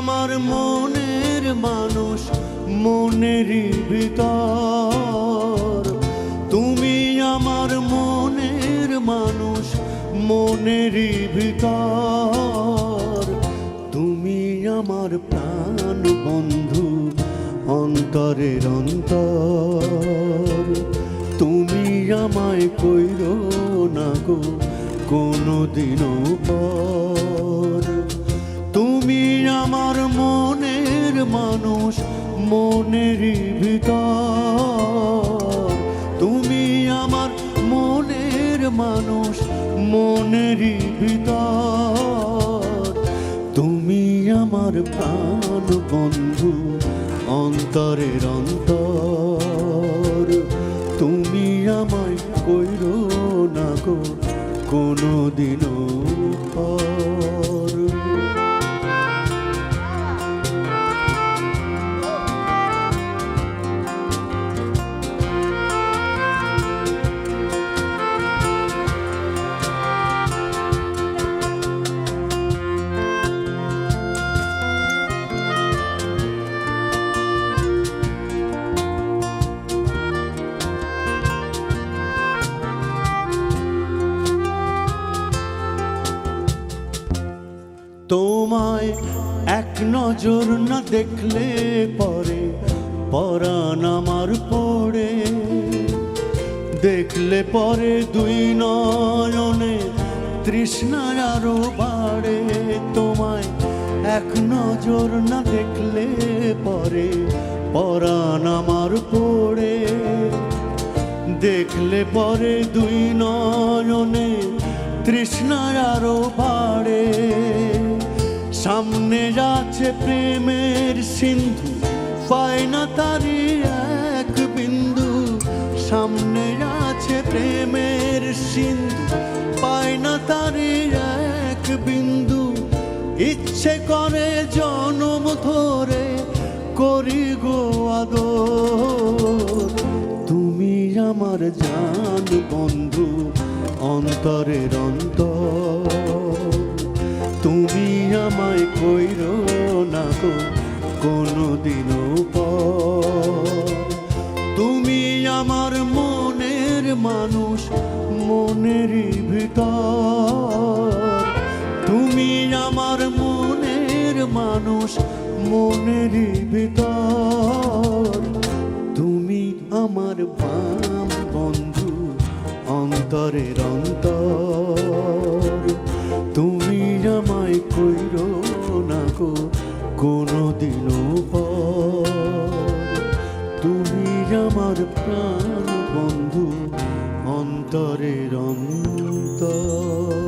আমার মনের মানুষ, মনেরই ভিতর। তুমি আমার মনের মানুষ, মনেরই ভিতর। তুমি আমার প্রাণ বন্ধু, অন্তরের অন্তর। তুমি আমায় কইরো না গো কোনদিনও পর। তুমি আমার মনের মানুষ, মনেরই ভিতর। তুমি আমার মনের মানুষ, মনেরই ভিতর। তুমি আমার প্রাণ বন্ধু, অন্তরের অন্তর। তুমি আমায় কইরো না গো কোনদিনও পর। তোমায় এক নজর না দেখলে পরে পরাণ আমার পড়ে। দেখলে পরে দুই নয়নে তৃষ্ণা আরো বাড়ে। তোমায় এক নজর না দেখলে পরে পরাণ আমার পড়ে। দেখলে পরে দুই নয়নে তৃষ্ণা আরো বাড়ে। সামনে যাচ্ছে প্রেমের সিন্ধু, পায় না তারি এক বিন্দু। সামনে যাচ্ছে প্রেমের সিন্ধু, পায় না তারি এক বিন্দু। ইচ্ছে করে জনম ধরে করি গো আদর। তুমি আমার জান বন্ধু, অন্তরের অন্তর। তুমি আমায় কইরো না গো কোনদিনও পর। তুমি আমার মনের মানুষ, মনেরই ভিতর। তুমি আমার মনের মানুষ, মনেরই ভিতর। তুমি আমার বাম বন্ধু, অন্তরের অন্তর। তুমি আমায় কইরো না গো কোনদিনও পর। তুমি আমার প্রাণ বন্ধু, অন্তরের অন্তর।